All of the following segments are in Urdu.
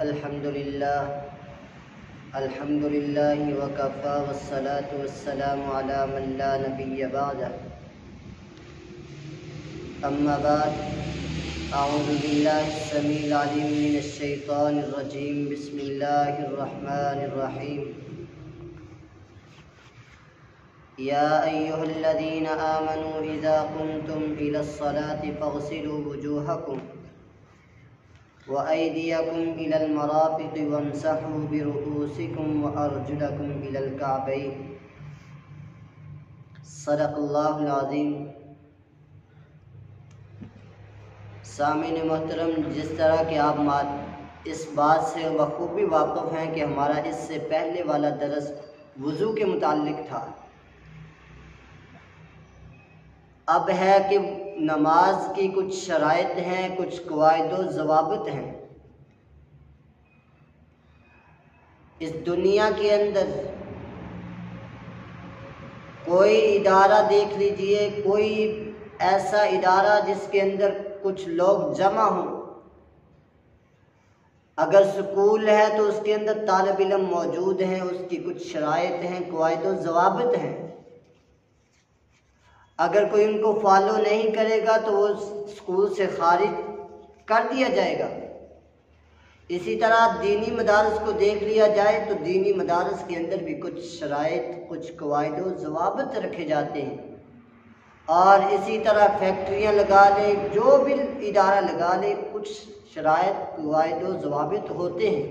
الحمدللہ وکفا والصلاة والسلام علی من لا نبی بعدہ اما بعد اعوذ باللہ السمیع العلیم من الشیطان الرجیم بسم اللہ الرحمن الرحیم یا ایہا الذین آمنوا اذا قمتم الى الصلاة فاغسلوا وجوہکم وَأَيْدِيَكُمْ إِلَى الْمَرَافِقِ وَامْسَحُوا بِرُؤُوسِكُمْ وَأَرْجُلَكُمْ إِلَى الْكَعْبَيْنِ صدق اللہ العظیم۔ سامعین محترم، جس طرح کہ آپ اس بات سے بخوبی واقف ہیں کہ ہمارا اس سے پہلے والا درس وضو کے متعلق تھا، اب ہے کہ نماز کی کچھ شرائط ہیں، کچھ قواعد و ضوابط ہیں۔ اس دنیا کے اندر کوئی ادارہ دیکھ لیجئے، کوئی ایسا ادارہ جس کے اندر کچھ لوگ جمع ہوں، اگر سکول ہے تو اس کے اندر طالب علم موجود ہیں، اس کی کچھ شرائط ہیں، قواعد و ضوابط ہیں۔ اگر کوئی ان کو فالو نہیں کرے گا تو وہ اسکول سے خارج کر دیا جائے گا۔ اسی طرح دینی مدارس کو دیکھ لیا جائے تو دینی مدارس کے اندر بھی کچھ شرائط، کچھ قواعد و ضوابط رکھے جاتے ہیں، اور اسی طرح فیکٹریاں لگا لے، جو بھی ادارہ لگا لے، کچھ شرائط، قواعد و ضوابط ہوتے ہیں۔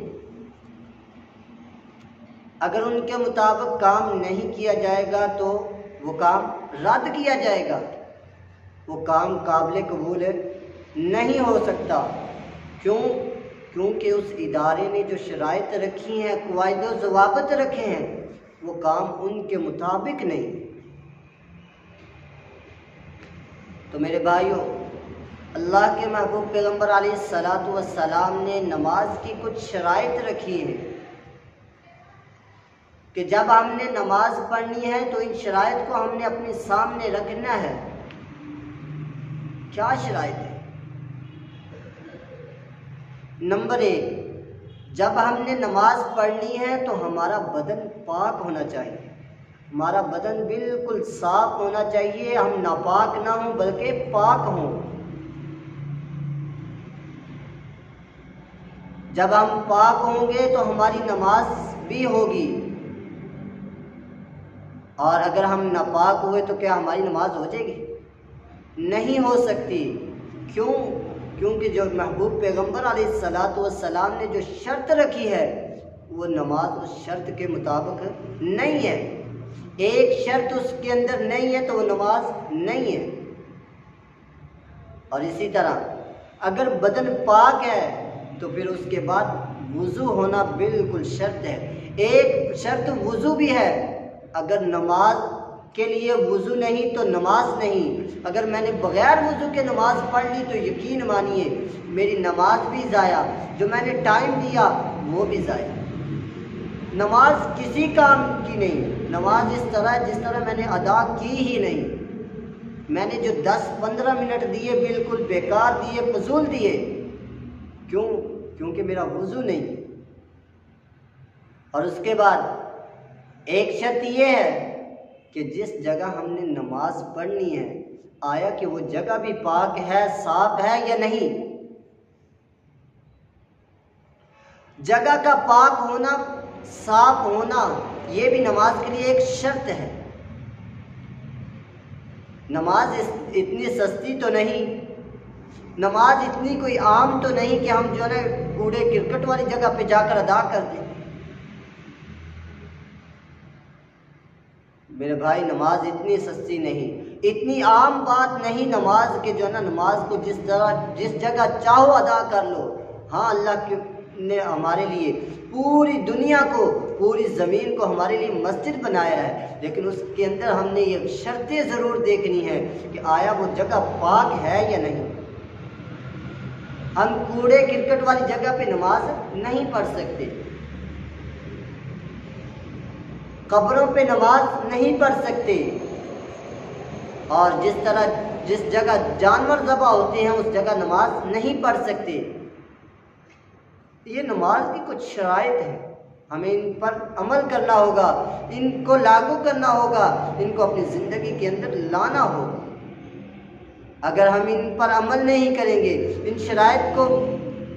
اگر ان کے مطابق کام نہیں کیا جائے گا تو وہ کام رد کیا جائے گا، وہ کام قابل قبول نہیں ہو سکتا۔ کیونکہ اس ادارے نے جو شرائط رکھی ہیں، قواعد و ضوابط رکھے ہیں، وہ کام ان کے مطابق نہیں۔ تو میرے بھائیوں، اللہ کے محبوب پیغمبر علیہ السلام نے نماز کی کچھ شرائط رکھی ہیں کہ جب ہم نے نماز پڑھنی ہے تو ان شرائط کو ہم نے اپنے سامنے رکھنا ہے۔ کیا شرائط ہے؟ نمبر 1، جب ہم نے نماز پڑھنی ہے تو ہمارا بدن پاک ہونا چاہیے، ہمارا بدن بالکل صاف ہونا چاہیے، ہم ناپاک نہ ہوں بلکہ پاک ہوں۔ جب ہم پاک ہوں گے تو ہماری نماز بھی ہوگی، اور اگر ہم ناپاک ہوئے تو کیا ہماری نماز ہو جائے گی؟ نہیں ہو سکتی۔ کیونکہ جو محبوب پیغمبر علیہ السلام نے جو شرط رکھی ہے وہ نماز اس شرط کے مطابق نہیں ہے۔ ایک شرط اس کے اندر نہیں ہے تو وہ نماز نہیں ہے۔ اور اسی طرح اگر بدن پاک ہے تو پھر اس کے بعد وضو ہونا بالکل شرط ہے۔ ایک شرط وضو بھی ہے، اگر نماز کے لیے وضو نہیں تو نماز نہیں۔ اگر میں نے بغیر وضو کے نماز پڑھ لی تو یقین مانیے میری نماز بھی ضائع، جو میں نے ٹائم دیا وہ بھی ضائع۔ نماز کسی کام کی نہیں، نماز جس طرح میں نے ادا کی ہی نہیں۔ میں نے جو 10-15 منٹ دیے بالکل بیکار دیے، فضول دیے۔ کیونکہ میرا وضو نہیں۔ اور اس کے بعد ایک شرط یہ ہے کہ جس جگہ ہم نے نماز پڑھنی ہے آیا کہ وہ جگہ بھی پاک ہے، صاف ہے یا نہیں۔ جگہ کا پاک ہونا، صاف ہونا، یہ بھی نماز کے لیے ایک شرط ہے۔ نماز اتنی سستی تو نہیں، نماز اتنی کوئی عام تو نہیں کہ ہم جو ہے کوڑے کرکٹ والی جگہ پہ جا کر ادا کر دیں۔ میرے بھائی، نماز اتنی سستی نہیں، اتنی عام بات نہیں نماز کے جو ہے نا نماز کو جس جگہ چاہو ادا کر لو۔ ہاں، اللہ نے ہمارے لیے پوری دنیا کو، پوری زمین کو ہمارے لیے مسجد بنایا ہے، لیکن اس کے اندر ہم نے یہ شرطیں ضرور دیکھنی ہے کہ آیا وہ جگہ پاک ہے یا نہیں۔ ہم کوڑے کرکٹ والی جگہ پہ نماز نہیں پڑھ سکتے، قبروں پہ نماز نہیں پڑھ سکتے، اور جس جگہ جانور ذبح ہوتے ہیں اس جگہ نماز نہیں پڑھ سکتے۔ یہ نماز کی کچھ شرائط ہیں، ہمیں ان پر عمل کرنا ہوگا، ان کو لاگو کرنا ہوگا، ان کو اپنی زندگی کے اندر لانا ہوگا۔ اگر ہم ان پر عمل نہیں کریں گے، ان شرائط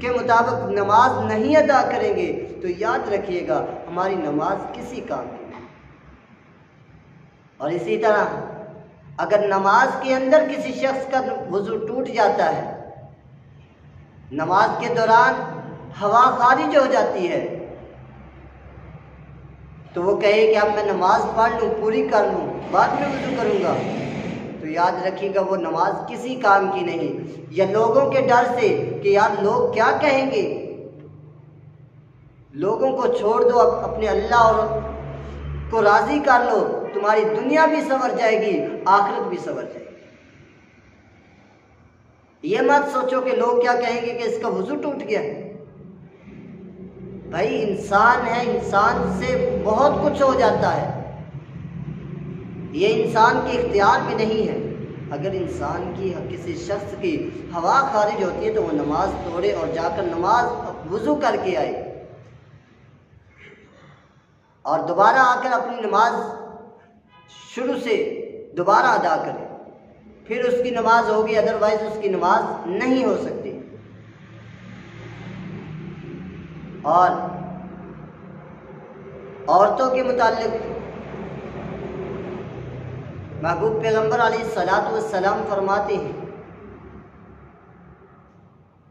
کے مطابق نماز نہیں ادا کریں گے، تو یاد رکھیے گا ہماری نماز کسی کام کی نہیں۔ اور اسی طرح اگر نماز کے اندر کسی شخص کا وضو ٹوٹ جاتا ہے، نماز کے دوران ہوا خارج ہو جاتی ہے، تو وہ کہے کہ اب میں نماز پڑھ لوں، پوری کر لوں، بعد میں وضو کروں گا، تو یاد رکھیے گا وہ نماز کسی کام کی نہیں۔ یا لوگوں کے ڈر سے کہ یار لوگ کیا کہیں گے، لوگوں کو چھوڑ دو، اپنے اللہ اور کو راضی کر لو، تمہاری دنیا بھی سنور جائے گی، آخرت بھی سنور جائے گی۔ یہ مت سوچو کہ لوگ کیا کہیں گے کہ اس کا وضو ٹوٹ گیا۔ بھائی انسان ہے، انسان سے بہت کچھ ہو جاتا ہے، یہ انسان کے اختیار میں نہیں ہے۔ اگر انسان کی کسی شخص کی ہوا خارج ہوتی ہے تو وہ نماز توڑے اور جا کر نماز وضو کر کے آئے اور دوبارہ آ کر اپنی نماز شروع سے دوبارہ ادا کرے، پھر اس کی نماز ہوگی، ادروائز اس کی نماز نہیں ہو سکتی۔ اور عورتوں کے متعلق محبوب پیغمبر علیہ الصلوۃ والسلام فرماتے ہیں،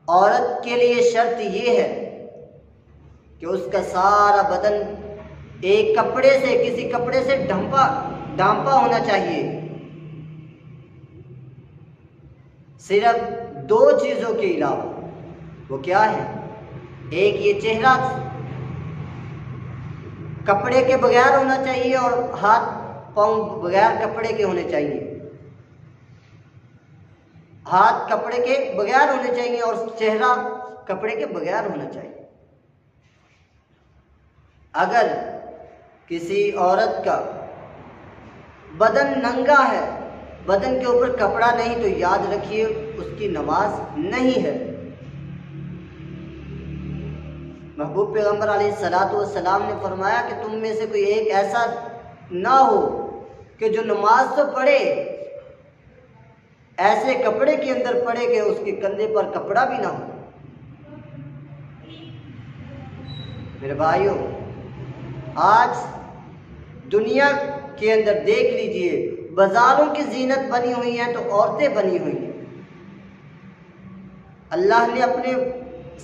عورت کے لیے شرط یہ ہے کہ اس کا سارا بدن ایک کپڑے سے، کسی کپڑے سے ڈھانپا ہونا چاہیے، صرف دو چیزوں کے علاوہ۔ وہ کیا ہے؟ ایک یہ چہرہ کپڑے کے بغیر ہونا چاہیے اور ہاتھ پاؤں بغیر کپڑے کے ہونے چاہیے، ہاتھ کپڑے کے بغیر ہونے چاہیے اور چہرہ کپڑے کے بغیر ہونا چاہیے۔ اگر کسی عورت کا بدن ننگا ہے، بدن کے اوپر کپڑا نہیں، تو یاد رکھیے اس کی نماز نہیں ہے۔ محبوب پیغمبر علیہ الصلوۃ والسلام نے فرمایا کہ تم میں سے کوئی ایک ایسا نہ ہو کہ جو نماز تو پڑھے، ایسے کپڑے کے اندر پڑھے کہ اس کے کندھے پر کپڑا بھی نہ ہو۔ میرے بھائیوں، آج دنیا کے اندر دیکھ لیجئے، بازاروں کی زینت بنی ہوئی ہیں تو عورتیں بنی ہوئی ہیں۔ اللہ نے اپنے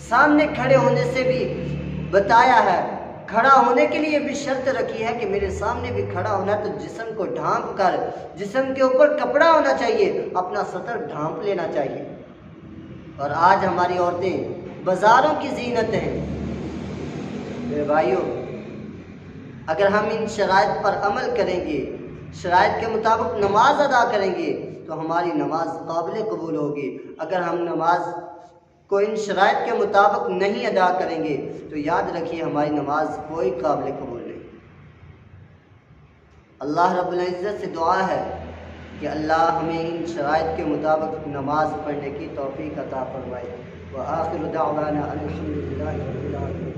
سامنے کھڑے ہونے سے بھی بتایا ہے، کھڑا ہونے کے لیے بھی شرط رکھی ہے کہ میرے سامنے بھی کھڑا ہونا تو جسم کو ڈھانپ کر، جسم کے اوپر کپڑا ہونا چاہیے، اپنا سطر ڈھانپ لینا چاہیے۔ اور آج ہماری عورتیں بازاروں کی زینت ہیں۔ میرے بھائیوں، اگر ہم ان شرائط پر عمل کریں گے، شرائط کے مطابق نماز ادا کریں گے، تو ہماری نماز قابل قبول ہوگی۔ اگر ہم نماز کو ان شرائط کے مطابق نہیں ادا کریں گے تو یاد رکھیے ہماری نماز کوئی قابل قبول نہیں۔ اللہ رب العزت سے دعا ہے کہ اللہ ہمیں ان شرائط کے مطابق نماز پڑھنے کی توفیق عطا فرمائے۔ وآخر دعوانا الحمدللہ رب العالمین۔